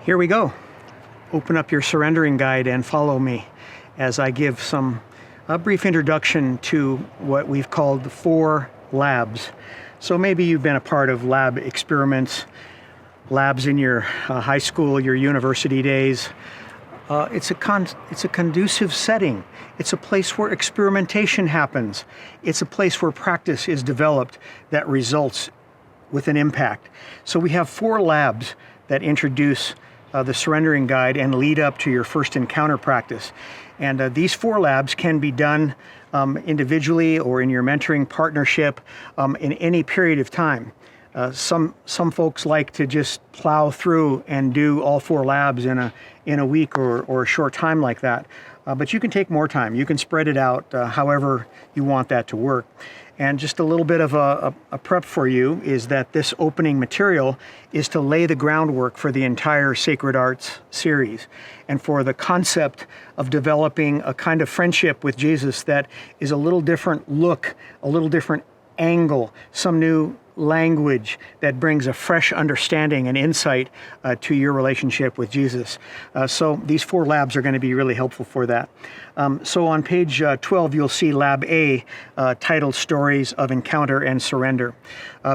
Here we go. Open up your surrendering guide and follow me as I give a brief introduction to what we've called the 4 labs. So maybe you've been a part of lab experiments, labs in your high school, your university days. It's a conducive setting. It's a place where experimentation happens. It's a place where practice is developed that results with an impact. So we have 4 labs that introduce the surrendering guide and lead up to your first encounter practice. And these 4 labs can be done individually or in your mentoring partnership in any period of time. Some folks like to just plow through and do all 4 labs in a week or a short time like that. But you can take more time. You can spread it out however you want that to work. And just a little bit of a prep for you is that this opening material is to lay the groundwork for the entire Sacred Arts series and for the concept of developing a kind of friendship with Jesus that is a little different look, a little different angle, some new language that brings a fresh understanding and insight to your relationship with Jesus. So these 4 labs are going to be really helpful for that. So on page 12, you'll see Lab A, titled Stories of Encounter and Surrender,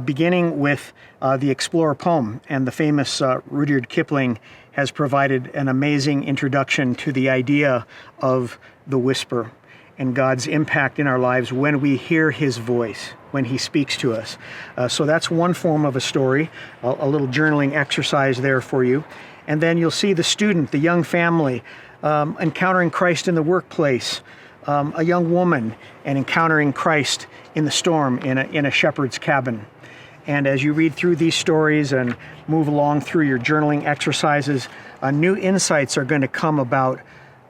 beginning with the Explorer poem. And the famous Rudyard Kipling has provided an amazing introduction to the idea of the whisper and God's impact in our lives when we hear His voice, when He speaks to us. So that's one form of a story, a little journaling exercise there for you. And then you'll see the student, the young family, encountering Christ in the workplace, a young woman, and encountering Christ in the storm in a shepherd's cabin. And as you read through these stories and move along through your journaling exercises, new insights are going to come about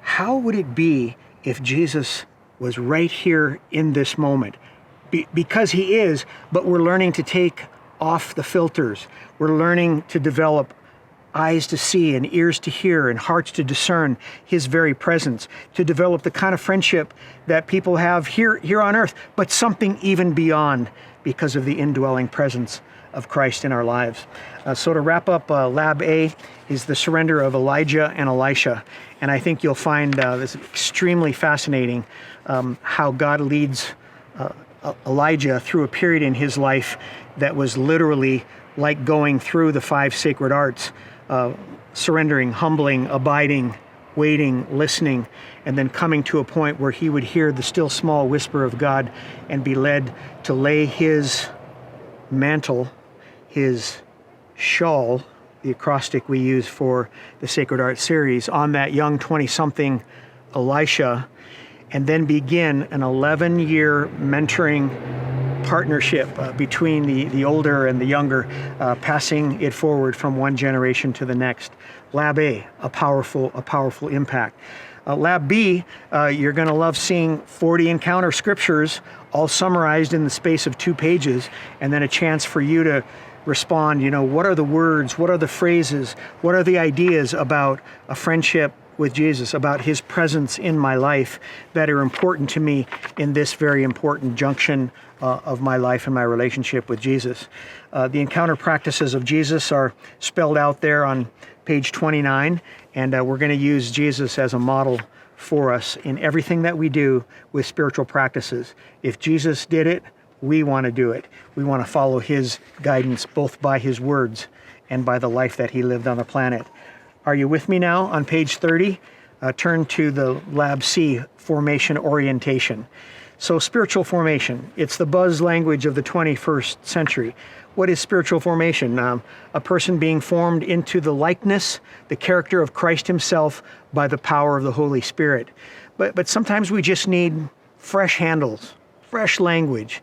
how would it be if Jesus was right here in this moment. Because He is, but we're learning to take off the filters. We're learning to develop eyes to see and ears to hear and hearts to discern His very presence, to develop the kind of friendship that people have here on earth, but something even beyond because of the indwelling presence of Christ in our lives. So to wrap up, Lab A is the surrender of Elijah and Elisha. And I think you'll find this extremely fascinating, how God leads Elijah through a period in his life that was literally like going through the 5 sacred arts, surrendering, humbling, abiding, waiting, listening, and then coming to a point where he would hear the still small whisper of God and be led to lay his mantle, his shawl, the acrostic we use for the Sacred Arts series, on that young 20-something Elisha, and then begin an 11-year mentoring partnership between the older and the younger, passing it forward from one generation to the next. Lab A, a powerful impact. Lab B, you're going to love seeing 40 encounter scriptures all summarized in the space of 2 pages, and then a chance for you to respond, what are the words, what are the phrases, what are the ideas about a friendship with Jesus, about His presence in my life that are important to me in this very important junction of my life and my relationship with Jesus. The encounter practices of Jesus are spelled out there on page 29, and we're going to use Jesus as a model for us in everything that we do with spiritual practices. If Jesus did it, we want to do it. We want to follow His guidance, both by His words and by the life that He lived on the planet. Are you with me now on page 30? Turn to the Lab C, formation orientation. So spiritual formation, it's the buzz language of the 21st century. What is spiritual formation? A person being formed into the likeness, the character of Christ Himself by the power of the Holy Spirit. But sometimes we just need fresh handles, fresh language.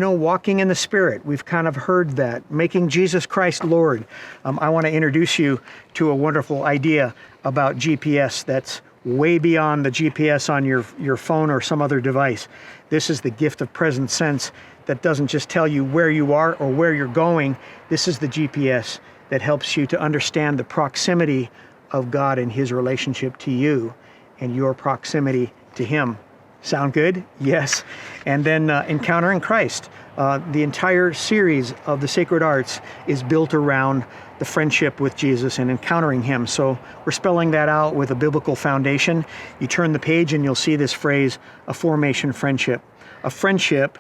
Walking in the Spirit, we've kind of heard that. Making Jesus Christ Lord. I want to introduce you to a wonderful idea about GPS that's way beyond the GPS on your phone or some other device. This is the gift of present sense that doesn't just tell you where you are or where you're going. This is the GPS that helps you to understand the proximity of God and His relationship to you and your proximity to Him. Sound good? Yes. And then Encountering Christ. The entire series of the Sacred Arts is built around the friendship with Jesus and encountering him. So we're spelling that out with a biblical foundation. You turn the page and you'll see this phrase, a formation friendship. A friendship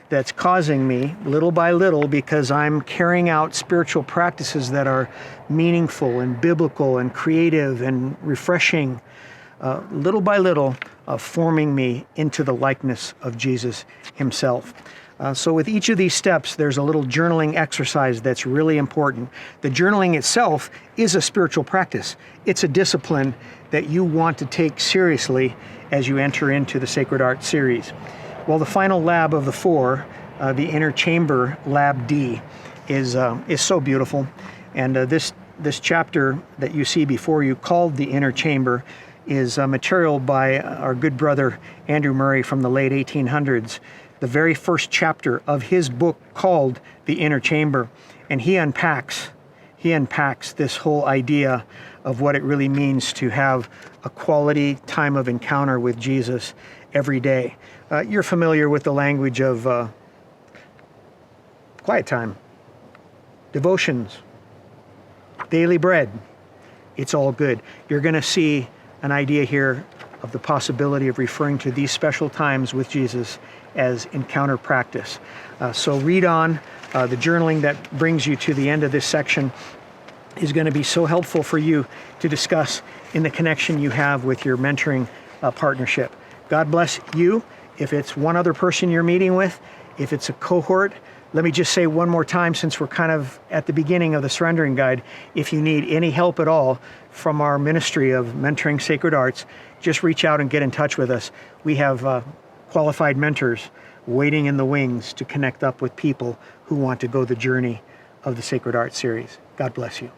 that's causing me, little by little, because I'm carrying out spiritual practices that are meaningful and biblical and creative and refreshing, little by little, forming me into the likeness of Jesus himself. So with each of these steps, there's a little journaling exercise that's really important. The journaling itself is a spiritual practice. It's a discipline that you want to take seriously as you enter into the Sacred Art series. Well, the final lab of the 4, the Inner Chamber, Lab D, is so beautiful. And this chapter that you see before you, called the Inner Chamber, is material by our good brother Andrew Murray from the late 1800s. The very first chapter of his book called The Inner Chamber, and he unpacks this whole idea of what it really means to have a quality time of encounter with Jesus every day. You're familiar with the language of quiet time, devotions, daily bread. It's all good. You're going to see an idea here of the possibility of referring to these special times with Jesus as encounter practice. So read on. The journaling that brings you to the end of this section is going to be so helpful for you to discuss in the connection you have with your mentoring partnership. God bless you. If it's one other person you're meeting with, if it's a cohort, let me just say one more time, since we're kind of at the beginning of the Surrendering Guide, if you need any help at all from our ministry of mentoring sacred arts, just reach out and get in touch with us. We have qualified mentors waiting in the wings to connect up with people who want to go the journey of the Sacred Art series. God bless you.